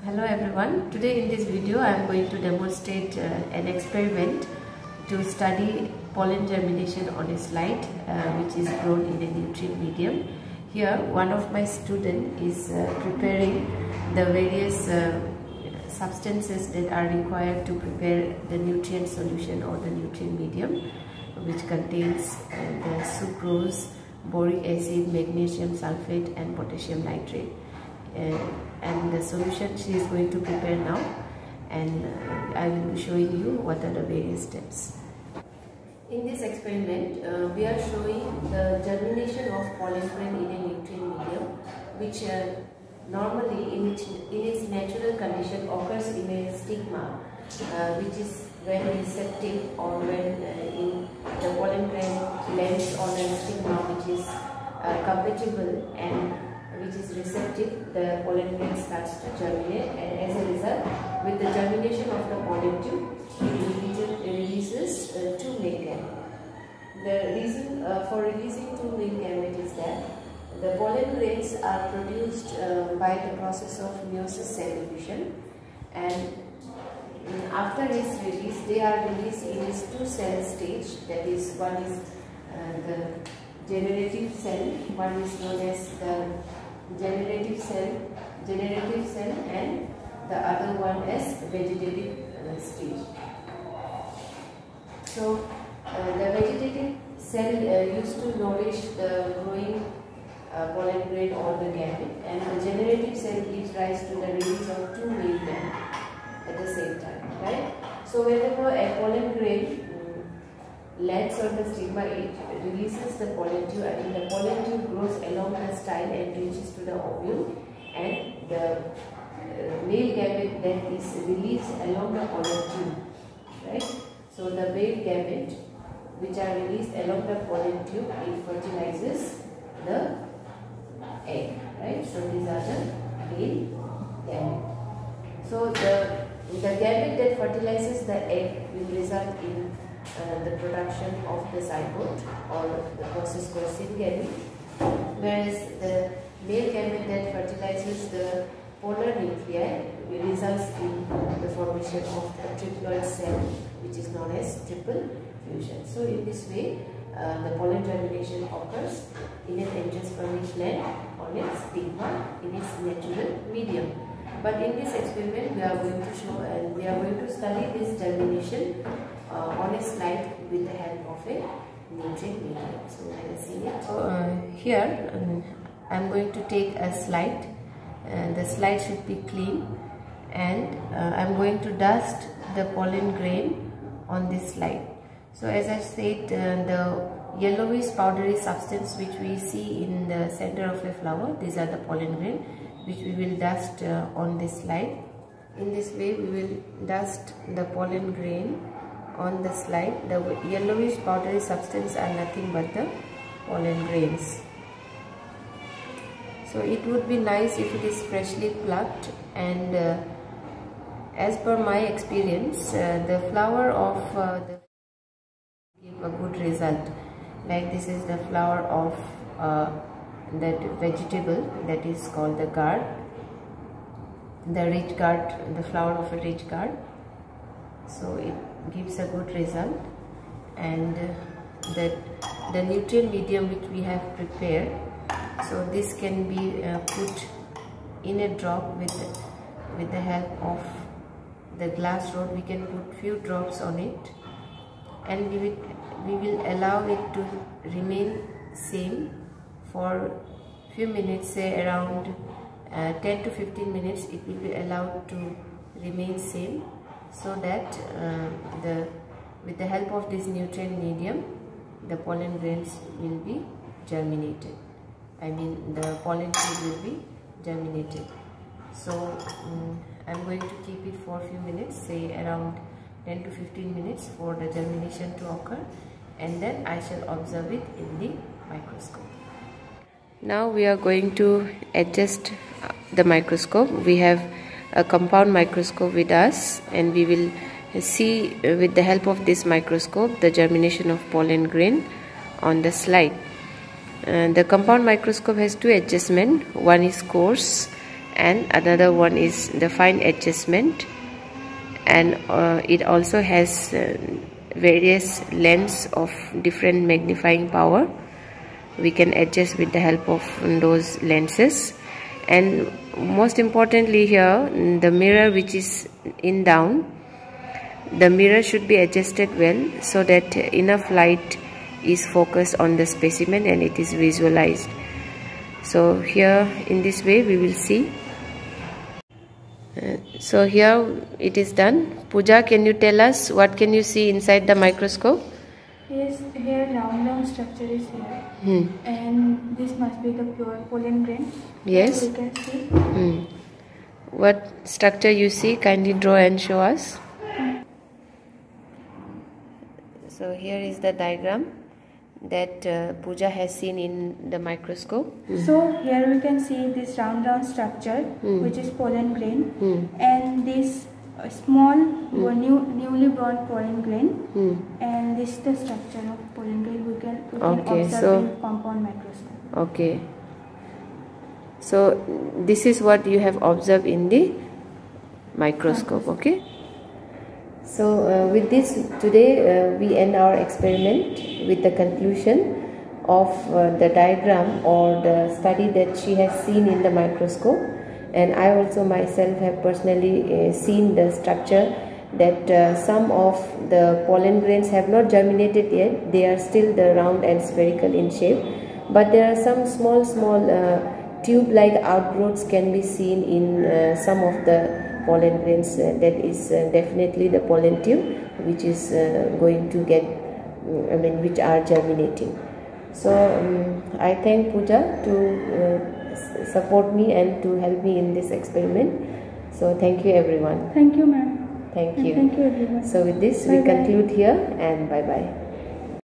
Hello everyone, today in this video I am going to demonstrate an experiment to study pollen germination on a slide which is grown in a nutrient medium. Here one of my students is preparing the various substances that are required to prepare the nutrient solution or the nutrient medium, which contains the sucrose, boric acid, magnesium sulfate and potassium nitrate. And the solution she is going to prepare now, and I will be showing you what are the various steps. In this experiment, we are showing the germination of pollen grain in a nutrient medium, which normally in its natural condition occurs in a stigma, which is when receptive or when the pollen grain lands on a stigma which is compatible and which is receptive, the pollen grain starts to germinate, and as a result, with the germination of the pollen tube, it releases two male gametes. The reason for releasing two male gametes is that the pollen grains are produced by the process of meiosis cell division, and after its release, they are released in its two-cell stage. That is, one is the generative cell, one is known as the generative cell, and the other one as vegetative stage. So the vegetative cell used to nourish the growing pollen grain or the gamete, and the generative cell gives rise to the release of two male gametes at the same time, right? So whenever a pollen grain lands on the stigma, it releases the pollen tube, and the pollen tube grows along the style and reaches to the ovule, and the male gamete then is released along the pollen tube, right? So the male gamete which are released along the pollen tube, it fertilizes the egg, right? So these are the male gamete. So the gamete that fertilizes the egg will result in the production of the zygote, or the process called syngamete, whereas the male gamete that fertilizes the polar nuclei results in the formation of the triploid cell, which is known as triple fusion. So in this way, the pollen germination occurs in an endospermic gland on its stigma in its natural medium. But in this experiment, we are going to show and we are going to study this germination on a slide with the help of a nutrient medium. So let us see it. So here I am going to take a slide, and the slide should be clean, and I am going to dust the pollen grain on this slide. So as I said, the yellowish powdery substance which we see in the center of a flower, these are the pollen grain, which we will dust on this slide. In this way, we will dust the pollen grain on the slide. The yellowish powdery substance are nothing but the pollen grains. So it would be nice if it is freshly plucked, and as per my experience, the flower of the give a good result. Like this is the flower of that vegetable that is called the gourd, the ridge gourd, the flower of a ridge gourd. So it gives a good result, and the nutrient medium which we have prepared, so this can be put in a drop with the help of the glass rod. We can put few drops on it, and we will allow it to remain same for few minutes, say around 10 to 15 minutes. It will be allowed to remain same, so that with the help of this nutrient medium, the pollen grains will be germinated. I mean, the pollen tube will be germinated. So I am going to keep it for a few minutes, say around 10 to 15 minutes for the germination to occur, and then I shall observe it in the microscope. Now we are going to adjust the microscope. We have a compound microscope with us, and we will see with the help of this microscope the germination of pollen grain on the slide. The compound microscope has two adjustments. One is coarse and another one is the fine adjustment, and it also has various lens of different magnifying power. We can adjust with the help of those lenses. And most importantly here, the mirror which is in down, the mirror should be adjusted well so that enough light is focused on the specimen and it is visualized. So here in this way we will see. So here it is done. Pooja, can you tell us what can you see inside the microscope? Yes, here round structure is here, and this must be the pure pollen grain. Yes. So we can see. What structure you see? Kindly draw and show us. So here is the diagram that Pooja has seen in the microscope. So here we can see this round structure, which is pollen grain, and this small newly born pollen grain, and this is the structure of pollen grain. We can observe in compound microscope. Okay. So this is what you have observed in the microscope. Okay. So with this today we end our experiment with the conclusion of the diagram or the study that she has seen in the microscope, and I also myself have personally seen the structure that some of the pollen grains have not germinated yet. They are still the round and spherical in shape, but there are some small tube like outgrowths can be seen in some of the pollen grains. That is definitely the pollen tube which is going to get which are germinating. So I thank Pooja to support me and to help me in this experiment. So thank you everyone. Thank you, ma'am. Thank you. Thank you everyone. So with this Bye we conclude here, and bye bye.